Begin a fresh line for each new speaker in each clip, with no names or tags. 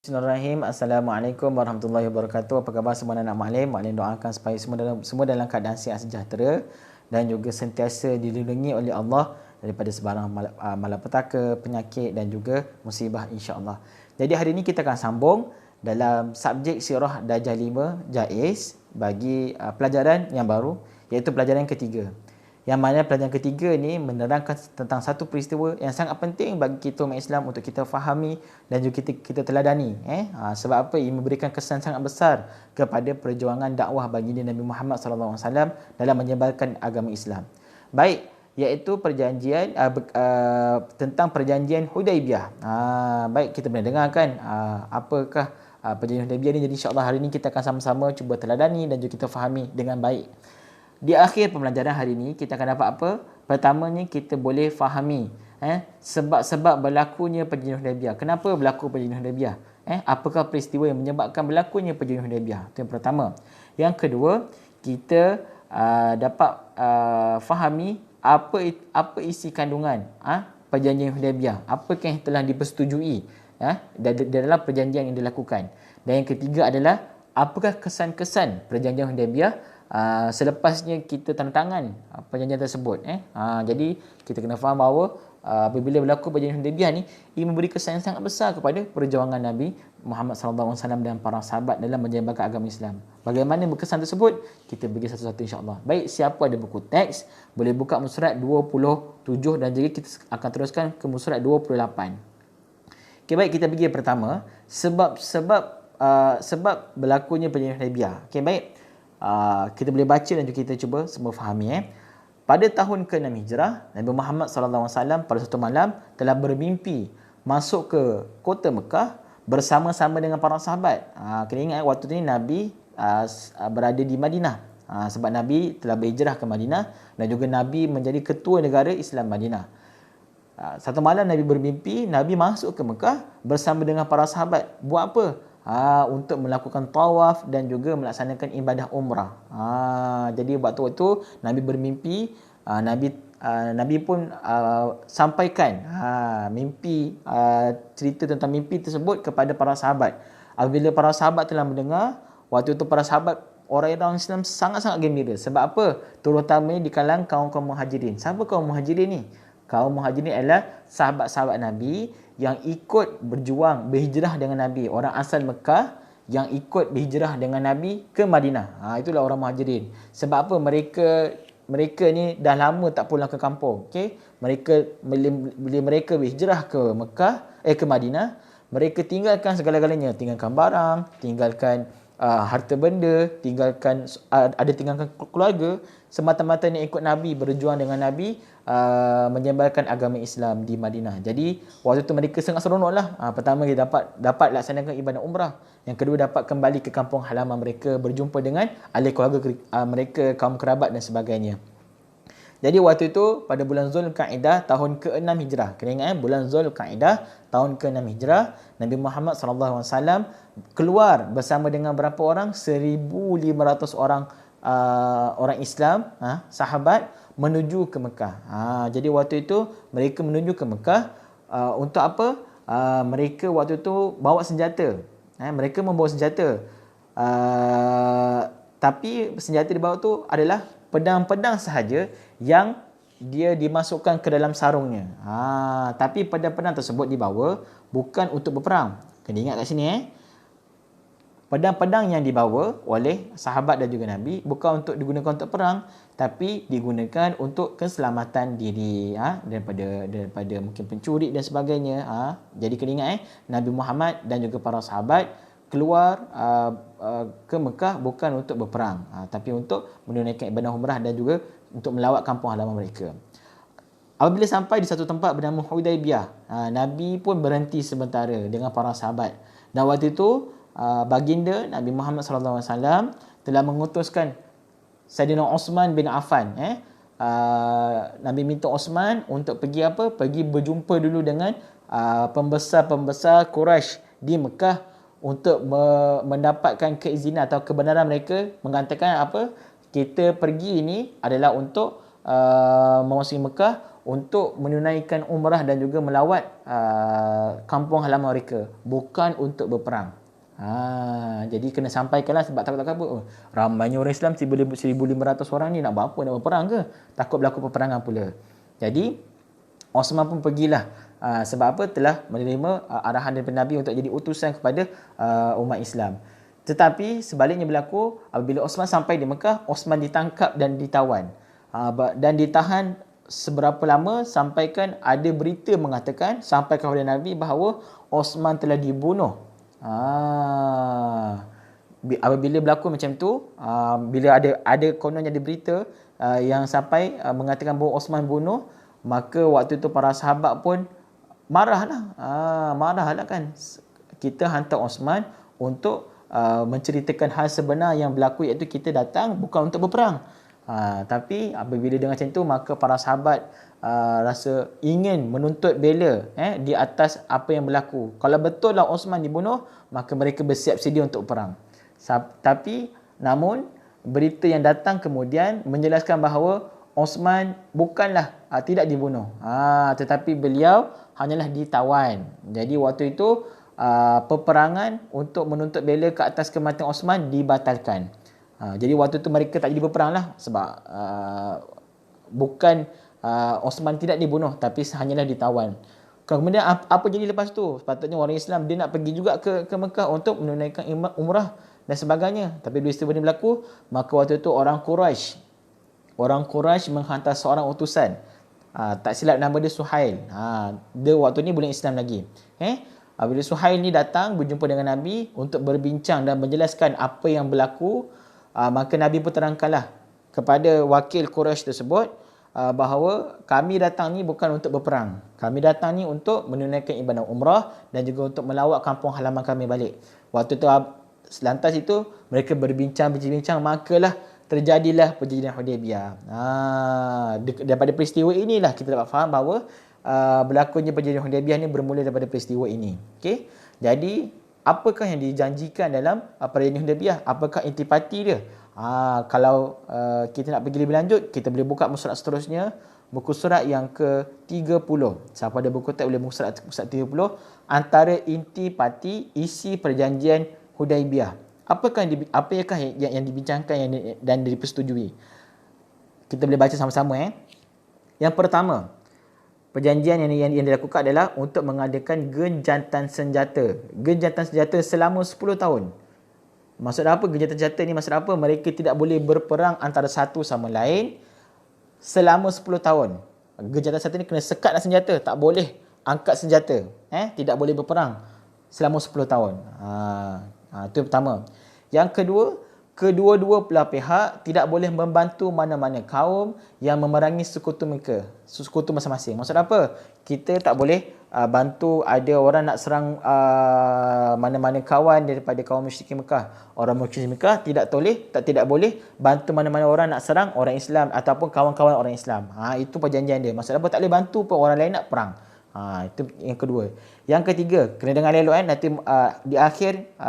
Bismillahirrahmanirrahim. Assalamualaikum warahmatullahi wabarakatuh. Apa khabar semua anak maklim? Maklim doakan supaya semua dalam keadaan sihat sejahtera dan juga sentiasa dilindungi oleh Allah daripada sebarang malapetaka, penyakit dan juga musibah insya-Allah. Jadi hari ini kita akan sambung dalam subjek Sirah Dajjal 5 Jaiz bagi pelajaran yang baru, iaitu pelajaran ketiga. Yang mana pelajaran ketiga ni menerangkan tentang satu peristiwa yang sangat penting bagi kita umat Islam untuk kita fahami dan juga kita teladani. Sebab apa? Ia memberikan kesan sangat besar kepada perjuangan dakwah baginda Nabi Muhammad SAW dalam menyebarkan agama Islam. Baik, iaitu perjanjian tentang perjanjian Hudaibiyah. Baik, kita pernah dengar kan apakah perjanjian Hudaibiyah ni. Jadi insya-Allah hari ini kita akan sama-sama cuba teladani dan juga kita fahami dengan baik. Di akhir pembelajaran hari ini, kita akan dapat apa? Pertamanya, kita boleh fahami sebab-sebab berlakunya perjanjian Hudaibiyah. Kenapa berlaku perjanjian Hudaibiyah? Apakah peristiwa yang menyebabkan berlakunya perjanjian Hudaibiyah? Itu yang pertama. Yang kedua, kita dapat fahami apa isi kandungan perjanjian Hudaibiyah. Apakah yang telah dipersetujui dalam perjanjian yang dilakukan. Dan yang ketiga adalah apakah kesan-kesan perjanjian Hudaibiyah selepasnya kita tanda tangan perjanjian tersebut. Jadi kita kena faham bahawa apabila berlaku perjanjian Hudaibiyah ni, ia memberi kesan yang sangat besar kepada perjuangan Nabi Muhammad SAW dan para sahabat dalam menyebarkan agama Islam. Bagaimana berkesan tersebut? Kita bagi satu-satu insya-Allah. Baik, siapa ada buku teks boleh buka muka surat 27 dan juga kita akan teruskan ke muka surat 28. Okey, baik, kita pergi pertama, sebab berlakunya perjanjian Hudaibiyah. Okey, baik. Kita boleh baca dan juga kita cuba semua fahami. Pada tahun ke-6 Hijrah, Nabi Muhammad SAW pada satu malam telah bermimpi masuk ke kota Mekah bersama-sama dengan para sahabat. Kena ingat waktu ini Nabi berada di Madinah. Sebab Nabi telah berhijrah ke Madinah dan juga Nabi menjadi ketua negara Islam Madinah. Satu malam Nabi bermimpi, Nabi masuk ke Mekah bersama dengan para sahabat. Buat apa? Untuk melakukan tawaf dan juga melaksanakan ibadah umrah. Jadi waktu itu Nabi bermimpi, Nabi pun sampaikan mimpi, cerita tentang mimpi tersebut kepada para sahabat. Apabila para sahabat telah mendengar, waktu itu para sahabat orang Islam sangat-sangat gembira. Sebab apa? Terutamanya di kalangan kaum-kaum muhajirin. Siapa kaum muhajirin ni? Kaum muhajirin adalah sahabat-sahabat Nabi yang ikut berjuang, berhijrah dengan Nabi. Orang asal Mekah yang ikut berhijrah dengan Nabi ke Madinah. Itulah orang muhajirin. Sebab apa? Mereka ni dah lama tak pulang ke kampung. Okay? Bila mereka berhijrah ke Mekah, ke Madinah, mereka tinggalkan segala-galanya. Tinggalkan barang, tinggalkan harta benda, tinggalkan keluarga, semata-mata ni ikut Nabi, berjuang dengan Nabi, menyebarkan agama Islam di Madinah. Jadi waktu itu mereka sangat seronok lah. Pertama dia dapat laksanakan ibadah umrah. Yang kedua dapat kembali ke kampung halaman mereka, berjumpa dengan ahli keluarga mereka, kaum kerabat dan sebagainya. Jadi waktu itu pada bulan Zulkaidah tahun ke-6 Hijrah. Kena ingat bulan Zulkaidah tahun ke-6 Hijrah, Nabi Muhammad SAW keluar bersama dengan berapa orang? 1,500 orang orang Islam, sahabat, menuju ke Mekah. Jadi waktu itu mereka menuju ke Mekah untuk apa? Mereka waktu itu bawa senjata. Mereka membawa senjata. Tapi senjata dibawa tu adalah pedang-pedang sahaja yang dia dimasukkan ke dalam sarungnya. Tapi pedang-pedang tersebut dibawa bukan untuk berperang. Kena ingat kat sini. Pedang-pedang yang dibawa oleh sahabat dan juga Nabi bukan untuk digunakan untuk perang, tapi digunakan untuk keselamatan diri, daripada mungkin pencuri dan sebagainya. Jadi kena ingat Nabi Muhammad dan juga para sahabat keluar ke Mekah bukan untuk berperang, tapi untuk menunaikan ibadah umrah dan juga untuk melawat kampung halaman mereka. Apabila sampai di satu tempat bernama Hudaibiyah, Nabi pun berhenti sementara dengan para sahabat. Dan waktu itu baginda Nabi Muhammad SAW telah mengutuskan Saidina Osman bin Affan. Nabi minta Osman untuk pergi apa? Pergi berjumpa dulu dengan pembesar-pembesar Quraisy di Mekah untuk mendapatkan keizinan atau kebenaran mereka mengatakan apa? Kita pergi ini adalah untuk memasuki Mekah untuk menunaikan umrah dan juga melawat kampung halaman mereka, bukan untuk berperang. Jadi kena sampaikanlah, sebab takut apa? Ramainya orang Islam 1,500 orang ni nak buat apa? Nak berperang ke? Takut berlaku peperangan pula. Jadi Osman pun pergilah. Sebab apa? Telah menerima arahan daripada Nabi untuk jadi utusan kepada umat Islam. Tetapi sebaliknya berlaku, apabila Osman sampai di Mekah, Osman ditangkap dan ditawan. Dan ditahan seberapa lama, sampaikan ada berita mengatakan sampai kepada Nabi bahawa Osman telah dibunuh. Apabila berlaku macam tu, bila ada kononnya ada berita yang sampai mengatakan bahawa Osman bunuh, maka waktu tu para sahabat pun marahlah. Marahlah kan. Kita hantar Osman untuk menceritakan hal sebenar yang berlaku, iaitu kita datang bukan untuk berperang. Tapi apabila dengan macam tu, maka para sahabat rasa ingin menuntut bela di atas apa yang berlaku. Kalau betul lah Osman dibunuh, maka mereka bersiap sedia untuk perang. Tapi namun berita yang datang kemudian menjelaskan bahawa Osman bukanlah tidak dibunuh, tetapi beliau hanyalah ditawan. Jadi waktu itu peperangan untuk menuntut bela ke atas kematian Osman dibatalkan. Jadi waktu tu mereka tak jadi berperang lah, sebab bukan Osman tidak dibunuh, tapi hanyalah ditawan. Kemudian apa jadi lepas tu? Sepatutnya orang Islam dia nak pergi juga ke Mekah untuk menunaikan umrah dan sebagainya. Tapi bila istiwa ini berlaku, maka waktu itu orang Quraisy menghantar seorang utusan. Tak silap nama dia Suhail. Dia waktu ni belum Islam lagi. Bila Suhail ni datang berjumpa dengan Nabi untuk berbincang dan menjelaskan apa yang berlaku, maka Nabi pun terangkanlah kepada wakil Quraisy tersebut bahawa kami datang ni bukan untuk berperang. Kami datang ni untuk menunaikan ibadah umrah dan juga untuk melawat kampung halaman kami balik. Waktu tu lantas itu mereka berbincang, makalah terjadilah perjanjian Hudaibiyah. Daripada peristiwa inilah kita dapat faham bahawa berlakunya perjanjian Hudaibiyah ni bermula daripada peristiwa ini. Okey. Jadi apakah yang dijanjikan dalam perjanjian Hudaibiyah? Apakah intipati dia? Kalau kita nak pergi lebih lanjut, kita boleh buka muka surat seterusnya, buku surat yang ke-30. Siapa ada buku tak boleh buka surat 30, antara intipati isi perjanjian Hudaibiyah. Apakah yang dibincangkan dan dipersetujui? Kita boleh baca sama-sama. Yang pertama, perjanjian yang dilakukan adalah untuk mengadakan gencatan senjata. Gencatan senjata selama 10 tahun. Maksud apa gencatan senjata ni? Maksud apa? Mereka tidak boleh berperang antara satu sama lain selama 10 tahun. Gencatan senjata ni kena sekatlah senjata, tak boleh angkat senjata. Tidak boleh berperang selama 10 tahun. Itu yang pertama. Yang kedua, kedua-dua belah pihak tidak boleh membantu mana-mana kaum yang memerangi sekutu mereka, sekutu masing-masing. Maksud apa? Kita tak boleh bantu ada orang nak serang mana-mana kawan daripada kaum musyrikin Mekah. Orang musyrikin Mekah tidak boleh bantu mana-mana orang nak serang orang Islam ataupun kawan-kawan orang Islam. Itu perjanjian dia. Maksud apa? Tak boleh bantu pun orang lain nak perang. Itu yang kedua. Yang ketiga, kena dengar elok nanti di akhir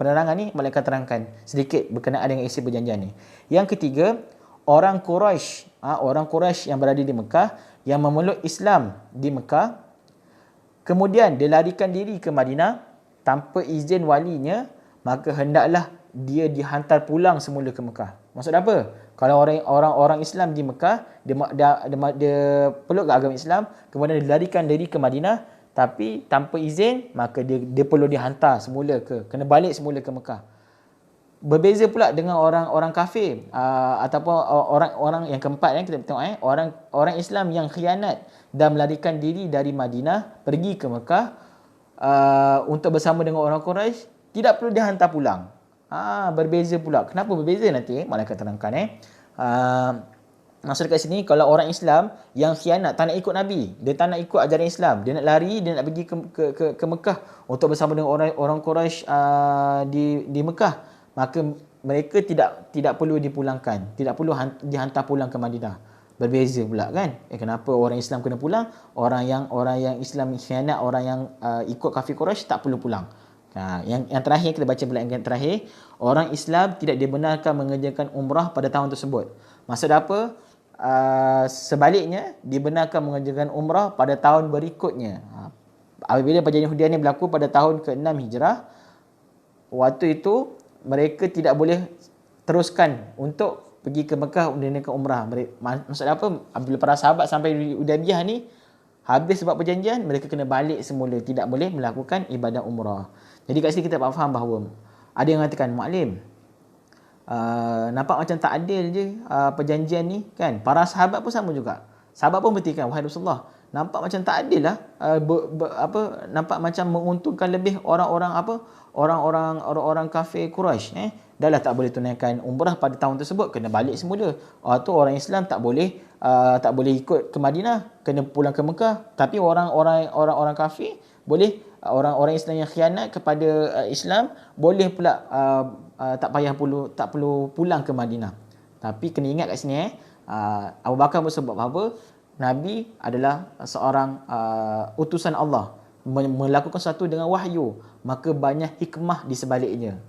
penerangan ni mereka terangkan sedikit berkenaan dengan isi perjanjian ni. Yang ketiga, orang Quraisy yang berada di Mekah yang memeluk Islam di Mekah, kemudian dia larikan diri ke Madinah tanpa izin walinya, maka hendaklah dia dihantar pulang semula ke Mekah. Maksud apa? Kalau orang Islam di Mekah, dia peluk ke agama Islam, kemudian dilarikan diri ke Madinah, tapi tanpa izin, maka dia perlu dihantar semula kena balik semula ke Mekah. Berbeza pula dengan orang kafir ataupun orang yang keempat, kita tengok orang Islam yang khianat dan melarikan diri dari Madinah pergi ke Mekah untuk bersama dengan orang Quraisy, tidak perlu dihantar pulang. Berbeza pula. Kenapa berbeza nanti? Malaikat terangkan. Maksud kat sini, kalau orang Islam yang khianat, tak nak ikut Nabi, dia tak nak ikut ajaran Islam, dia nak lari, dia nak pergi ke Mekah untuk bersama dengan orang Quraisy di Mekah, maka mereka tidak perlu dipulangkan, tidak perlu dihantar pulang ke Madinah. Berbeza pula kan? Kenapa orang Islam kena pulang? Orang yang Islam khianat, orang yang ikut kafir Quraisy tak perlu pulang. Yang terakhir, kita baca pula yang terakhir, orang Islam tidak dibenarkan mengerjakan umrah pada tahun tersebut. Maksud apa? sebaliknya dibenarkan mengerjakan umrah pada tahun berikutnya. Apabila perjanjian Hudaybiyah ni berlaku pada tahun ke-6 Hijrah, waktu itu mereka tidak boleh teruskan untuk pergi ke Mekah menunaikan umrah. Maksudnya apa? Apabila para sahabat sampai di Hudaybiyah ni, habis sebab perjanjian, mereka kena balik semula. Tidak boleh melakukan ibadah umrah. Jadi kat sini kita dapat faham bahawa ada yang mengatakan, Muklim, nampak macam tak adil je perjanjian ni kan. Para sahabat pun sama juga. Sahabat pun bertikan, wahai Rasulullah, nampak macam tak adil lah. Nampak macam menguntungkan lebih orang-orang kafir Quraisy. Dah lah tak boleh tunaikan umrah pada tahun tersebut, kena balik semula. Tu orang Islam tak boleh ikut ke Madinah, kena pulang ke Mekah. Tapi orang kafir boleh, orang Islam yang khianat kepada Islam boleh pula tak perlu pulang ke Madinah. Tapi kena ingat kat sini Abu Bakar bersebut bahawa Nabi adalah seorang utusan Allah, melakukan sesuatu dengan wahyu, maka banyak hikmah di sebaliknya.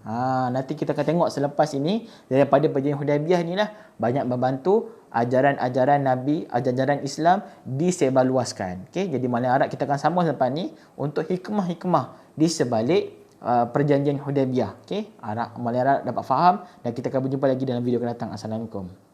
Nanti kita akan tengok selepas ini, daripada perjanjian Hudaybiyah ni lah banyak membantu ajaran-ajaran Nabi, ajaran Islam disebarluaskan. Okey, jadi malam Arab kita akan sambung selepas ni untuk hikmah-hikmah di sebalik perjanjian Hudaybiyah. Okey, malam Arab dapat faham, dan kita akan berjumpa lagi dalam video akan datang. Assalamualaikum.